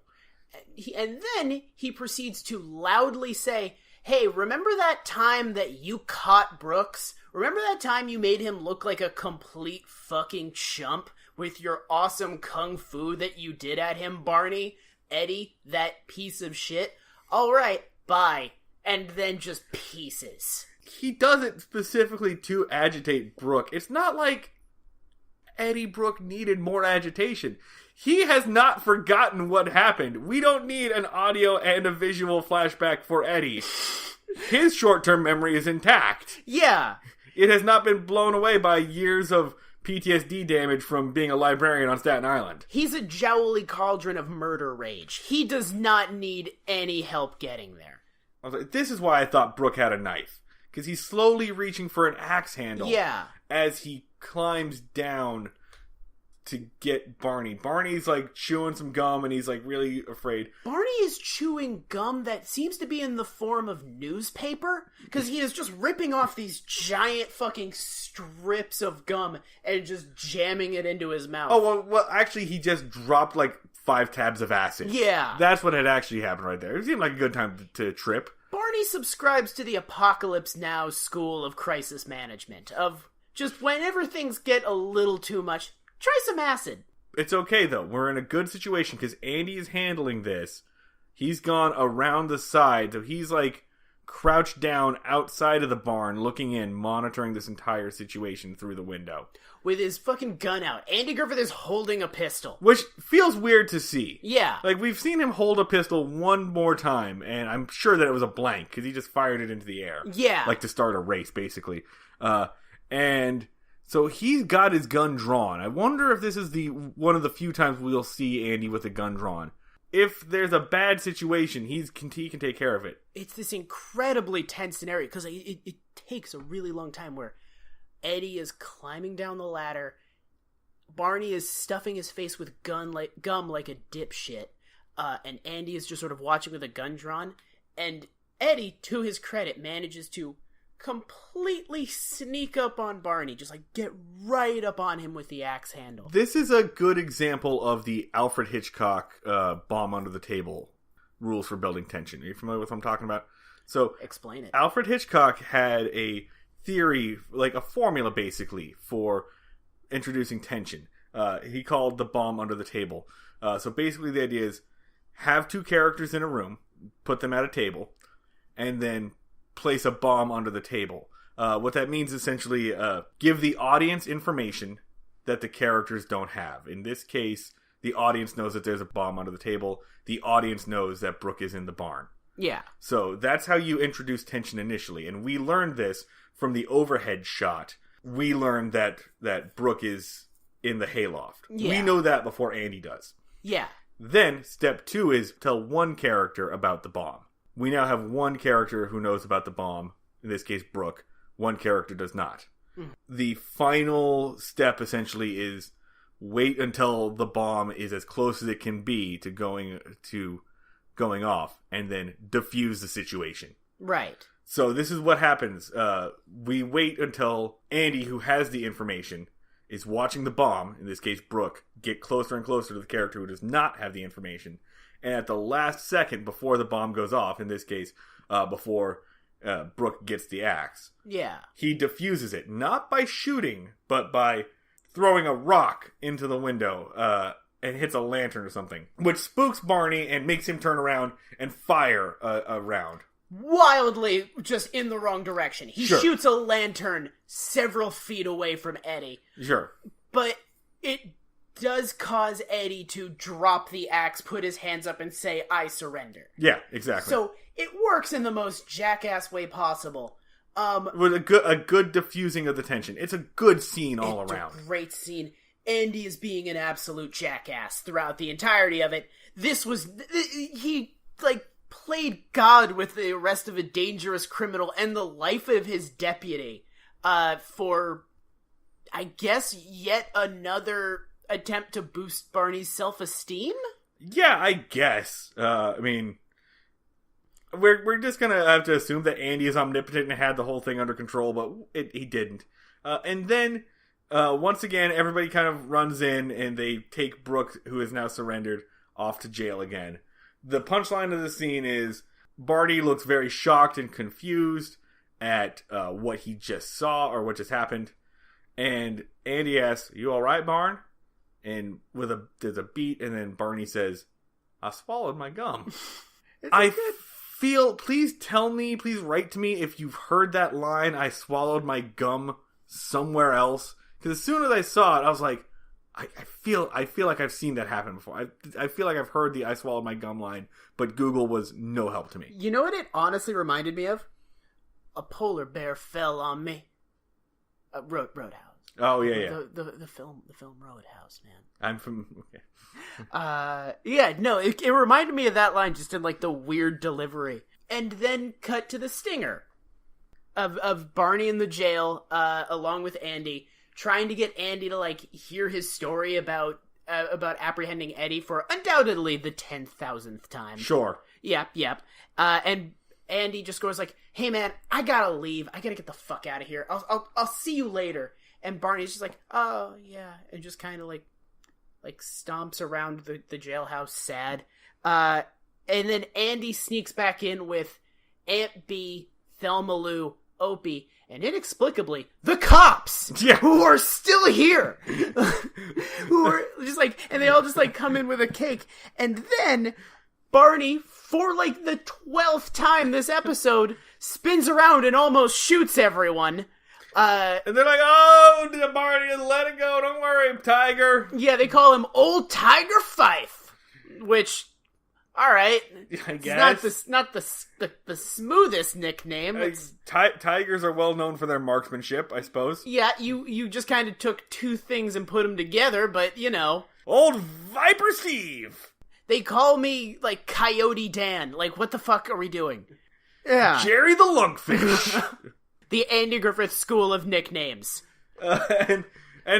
And then he proceeds to loudly say, hey, remember that time that you caught Brooks? Remember that time you made him look like a complete fucking chump with your awesome kung fu that you did at him, Barney? Eddie, that piece of shit? Alright, bye. And then just pieces. He does it specifically to agitate Brooke. It's not like Eddie Brooke needed more agitation. He has not forgotten what happened. We don't need an audio and a visual flashback for Eddie. His short-term memory is intact. Yeah. It has not been blown away by years of PTSD damage from being a librarian on Staten Island. He's a jowly cauldron of murder rage. He does not need any help getting there. I was this is why I thought Brooke had a knife. Because he's slowly reaching for an axe handle. Yeah. As he climbs down to get Barney. Barney's chewing some gum and he's really afraid. Barney is chewing gum that seems to be in the form of newspaper. Because he is just ripping off these giant fucking strips of gum and just jamming it into his mouth. Oh, well actually he just dropped 5 tabs of acid. Yeah. That's what had actually happened right there. It seemed like a good time to trip. Barney subscribes to the Apocalypse Now school of crisis management, of just whenever things get a little too much, try some acid. It's okay, though. We're in a good situation, because Andy is handling this. He's gone around the side, so he's, crouched down outside of the barn, looking in, monitoring this entire situation through the window. With his fucking gun out. Andy Griffith is holding a pistol. Which feels weird to see. Yeah. We've seen him hold a pistol one more time, and I'm sure that it was a blank, because he just fired it into the air. Yeah. To start a race, basically. And so he's got his gun drawn. I wonder if this is one of the few times we'll see Andy with a gun drawn. If there's a bad situation, he can take care of it. It's this incredibly tense scenario, because it takes a really long time where Eddie is climbing down the ladder. Barney is stuffing his face with gum like a dipshit. And Andy is just sort of watching with a gun drawn. And Eddie, to his credit, manages to completely sneak up on Barney. Just get right up on him with the axe handle. This is a good example of the Alfred Hitchcock bomb under the table rules for building tension. Are you familiar with what I'm talking about? So, explain it. Alfred Hitchcock had a theory, a formula basically, for introducing tension. He called the bomb under the table. So basically the idea is have 2 characters in a room, put them at a table, and then place a bomb under the table. What that means essentially, give the audience information that the characters don't have. In this case, the audience knows that there's a bomb under the table. The audience knows that Brooke is in the barn. Yeah. So that's how you introduce tension initially. And we learned this from the overhead shot. We learned that Brooke is in the hayloft. Yeah. We know that before Andy does. Yeah. Then, step 2 is tell one character about the bomb. We now have one character who knows about the bomb. In this case, Brooke. One character does not. Mm. The final step, essentially, is wait until the bomb is as close as it can be to going off, and then defuse the situation. Right. So this is what happens. We wait until Andy, who has the information, is watching the bomb, in this case Brooke, get closer and closer to the character who does not have the information. And at the last second before the bomb goes off, in this case, before Brooke gets the axe, he diffuses it. Not by shooting, but by throwing a rock into the window and hits a lantern or something, which spooks Barney and makes him turn around and fire a round. Wildly just in the wrong direction. He shoots a lantern several feet away from Eddie. Sure. But it does cause Eddie to drop the axe, put his hands up, and say, "I surrender." Yeah, exactly. So it works in the most jackass way possible. With a good diffusing of the tension. It's a good scene all around. It's a great scene. Andy is being an absolute jackass throughout the entirety of it. He played God with the arrest of a dangerous criminal and the life of his deputy for, I guess, yet another attempt to boost Barney's self-esteem? Yeah, I guess. I mean, we're just gonna have to assume that Andy is omnipotent and had the whole thing under control, but he didn't. And then, once again, everybody kind of runs in and they take Brooke, who is now surrendered, off to jail again. The punchline of the scene is Barney looks very shocked and confused at what he just saw or what just happened. And Andy asks, "You all right, Barn?" And there's a beat, and then Barney says, "I swallowed my gum." Please tell me, please write to me if you've heard that line, "I swallowed my gum," somewhere else. Because as soon as I saw it, I was like, I feel like I've seen that happen before. I feel like I've heard the "I swallowed my gum" line, but Google was no help to me. You know what it honestly reminded me of? A polar bear fell on me. Roadhouse. Oh yeah. The film Roadhouse, man. I'm from okay. It reminded me of that line just in the weird delivery. And then cut to the stinger of Barney in the jail, along with Andy, trying to get Andy to hear his story about apprehending Eddie for undoubtedly the 10,000th time. Sure. Yep. And Andy just goes "Hey man, I gotta leave. I gotta get the fuck out of here. I'll see you later." And Barney's just "Oh yeah," and just kind of stomps around the jailhouse sad. And then Andy sneaks back in with Aunt B, Thelma Lou, Opie, and inexplicably, the cops! Yeah. Who are still here! Who are just and they all just come in with a cake. And then Barney, for the 12th time this episode, spins around and almost shoots everyone. And they're "Oh, Barney, let it go. Don't worry, Tiger." Yeah, they call him Old Tiger Fife, which, all right, I guess it's not the smoothest nickname. Tigers are well known for their marksmanship, I suppose. Yeah, you just kind of took two things and put them together, but Old Viper Steve. They call me Coyote Dan. What the fuck are we doing? Yeah, Jerry the Lunkfish. The Andy Griffith School of Nicknames. And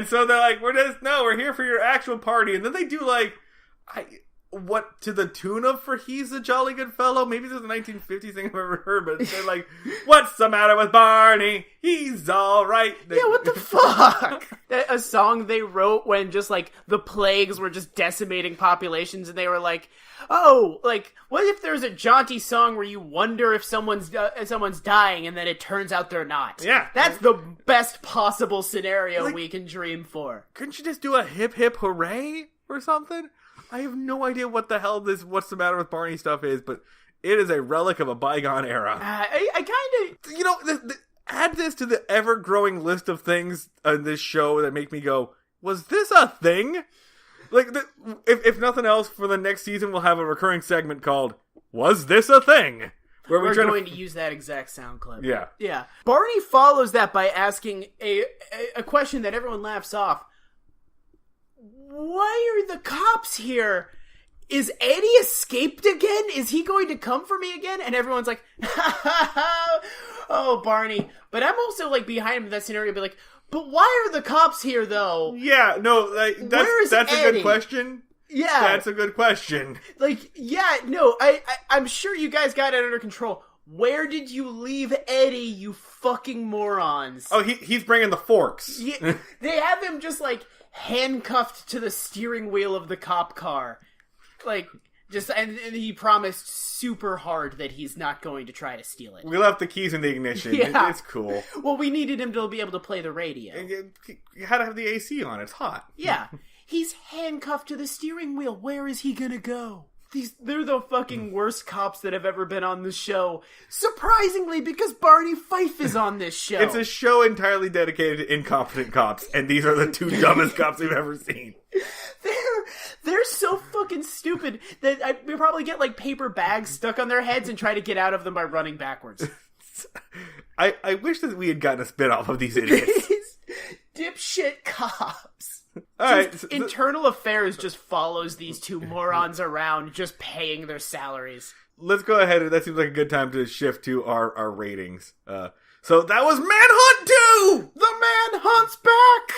so they're we're here for your actual party. And then they do what to the tune of "For He's a Jolly Good Fellow." Maybe this is a 1950s thing I've ever heard, but they're "What's the matter with Barney? He's all right." Yeah, what the fuck? A song they wrote when just the plagues were just decimating populations, and they were what if there's a jaunty song where you wonder if someone's dying and then it turns out they're not? Yeah. That's the best possible scenario we can dream for. Couldn't you just do a hip hip hooray or something? I have no idea what the hell this "What's the Matter with Barney" stuff is, but it is a relic of a bygone era. I kind of... add this to the ever-growing list of things on this show that make me go, was this a thing? If nothing else, for the next season, we'll have a recurring segment called "Was This a Thing?" Where we're going to use that exact sound clip. Yeah. Yeah. Barney follows that by asking a question that everyone laughs off. Why are the cops here? Is Eddie escaped again? Is he going to come for me again? And everyone's "Oh, Barney." But I'm also behind him in that scenario, be but why are the cops here though? Yeah, no, that's a good question. Yeah. That's a good question. I'm sure you guys got it under control. Where did you leave Eddie, you fucking morons? Oh, he's bringing the forks. Yeah, they have him just, like, handcuffed to the steering wheel of the cop car. Like, and he promised super hard that he's not going to try to steal it. We left the keys in the ignition. Yeah. It's cool. Well, we needed him to be able to play the radio. You had to have the AC on. It's hot. Yeah. He's handcuffed to the steering wheel. Where is he gonna go? They're the fucking worst cops that have ever been on the show. Surprisingly, because Barney Fife is on this show. It's a show entirely dedicated to incompetent cops, and these are the two dumbest cops we've ever seen. They're so fucking stupid that we probably get, like, paper bags stuck on their heads and try to get out of them by running backwards. I wish that we had gotten a spin-off of these idiots. Dipshit cops. All right. Internal Affairs just follows these two morons around, just paying their salaries. Let's go ahead. That seems like a good time to shift to our ratings. So that was Manhunt 2! The Manhunt's back!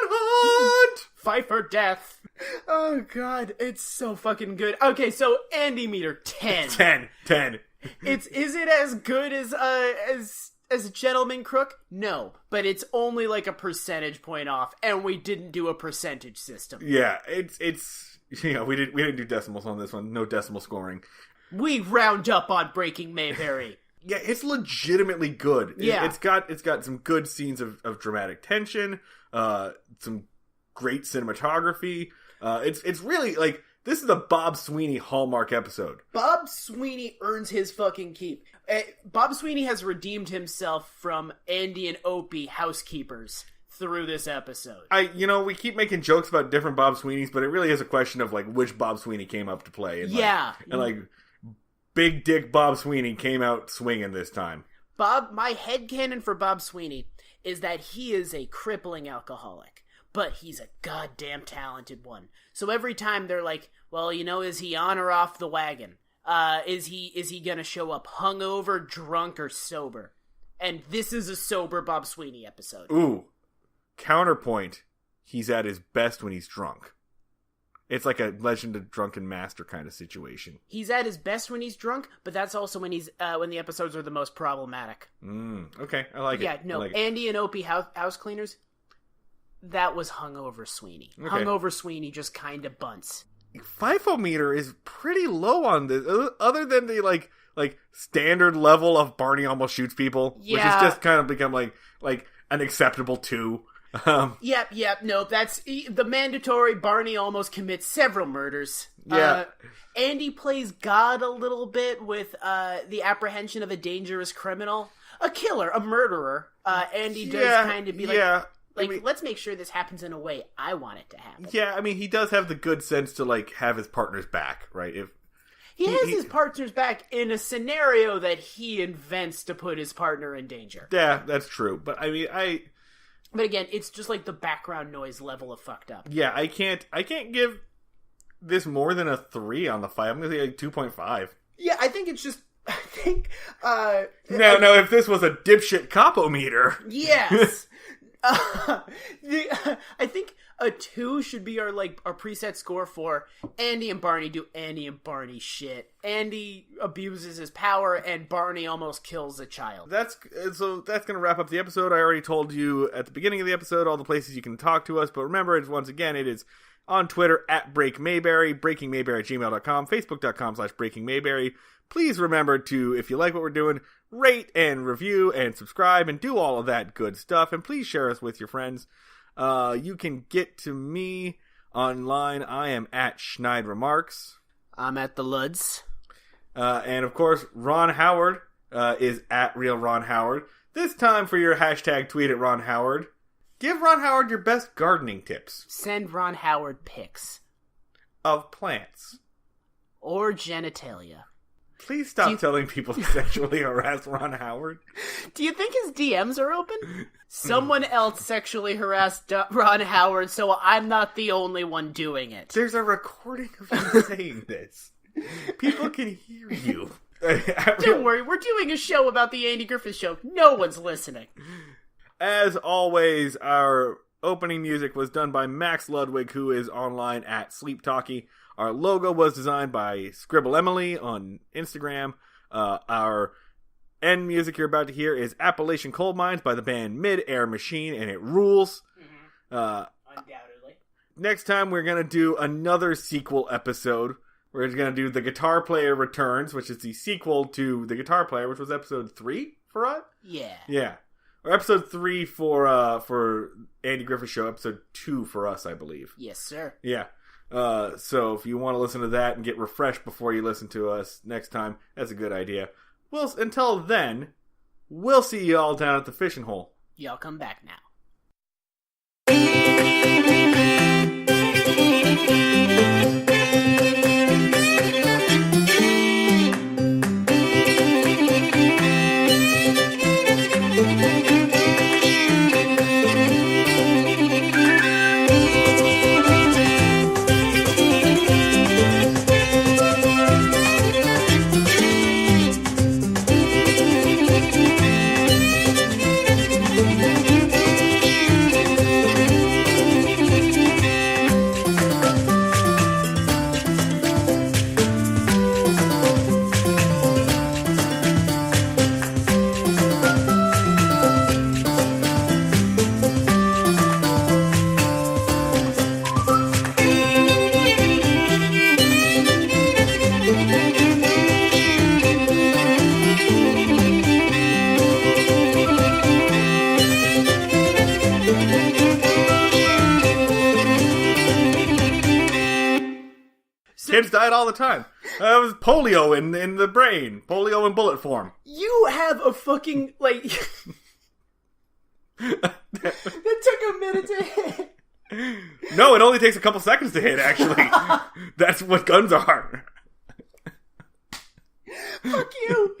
Manhunt! Fight for death. Oh, God. It's so fucking good. Okay, so Andy meter, 10. 10. Is it as good as a Gentleman Crook? No, but it's only like a percentage point off, and we didn't do a percentage system. Yeah, it's we didn't do decimals on this one. No decimal scoring. We round up on Breaking Mayberry. Yeah, it's legitimately good. Yeah, it's got some good scenes of dramatic tension, some great cinematography. It's really like, this is a Bob Sweeney Hallmark episode. Bob Sweeney earns his fucking keep. Bob Sweeney has redeemed himself from Andy and Opie housekeepers through this episode. We keep making jokes about different Bob Sweeneys, but it really is a question of, like, which Bob Sweeney came up to play. And, Big Dick Bob Sweeney came out swinging this time. My headcanon for Bob Sweeney is that he is a crippling alcoholic, but he's a goddamn talented one. So every time they're like, well, is he on or off the wagon? Is he gonna show up hungover, drunk, or sober? And this is a sober Bob Sweeney episode. Ooh. Counterpoint. He's at his best when he's drunk. It's like a Legend of Drunken Master kind of situation. He's at his best when he's drunk, but that's also when when the episodes are the most problematic. Okay, I like it. Yeah, no, Andy and Opie house cleaners, that was hungover Sweeney. Okay. Hungover Sweeney just kind of bunts. FIFO-meter is pretty low on this, other than the like standard level of Barney almost shoots people, which has just kind of become like an acceptable 2. Yep. No, that's the mandatory. Barney almost commits several murders. Yeah. Andy plays God a little bit with the apprehension of a dangerous criminal, a killer, a murderer. Andy does kind of be like, let's make sure this happens in a way I want it to happen. Yeah, I mean, he does have the good sense to, like, have his partner's back, right? He has his partner's back in a scenario that he invents to put his partner in danger. Yeah, that's true. But I mean, But again, it's just like the background noise level of fucked up. Yeah, I can't give this more than a 3 on the 5. I'm gonna say like 2.5. Yeah, I think it's just. No, if this was a dipshit capo-meter. Yes. I think a 2 should be our preset score for Andy and Barney do Andy and Barney shit. Andy abuses his power, and Barney almost kills a child. That's gonna wrap up the episode. I already told you at the beginning of the episode all the places you can talk to us, but remember, it is on Twitter at BreakMayberry, BreakingMayberry@gmail.com, Facebook.com/BreakingMayberry. Please remember to, if you like what we're doing, rate and review and subscribe and do all of that good stuff. And please share us with your friends. You can get to me online. I am at Schneid Remarks. I'm at the Luds. And of course, Ron Howard is at Real Ron Howard. This time for your hashtag tweet at Ron Howard. Give Ron Howard your best gardening tips. Send Ron Howard pics. Of plants. Or genitalia. Please stop telling people to sexually harass Ron Howard. Do you think his DMs are open? Someone else sexually harassed Ron Howard, so I'm not the only one doing it. There's a recording of you saying this. People can hear you. Don't worry, we're doing a show about the Andy Griffith Show. No one's listening. As always, our opening music was done by Max Ludwig, who is online at Sleep Talkie. Our logo was designed by Scribble Emily on Instagram. Our end music you're about to hear is Appalachian Coal Mines by the band Mid-Air Machine, and it rules. Undoubtedly. Next time, we're going to do another sequel episode. We're going to do The Guitar Player Returns, which is the sequel to The Guitar Player, which was episode 3 for us? Yeah. Yeah. Or episode 3 for Andy Griffith Show, episode 2 for us, I believe. Yes, sir. Yeah. So if you want to listen to that and get refreshed before you listen to us next time, that's a good idea. Well, until then, we'll see you all down at the fishing hole. Y'all come back now. Kids died all the time. It was polio in the brain. Polio in bullet form. You have a fucking, like... that took a minute to hit. No, it only takes a couple seconds to hit, actually. That's what guns are. Fuck you.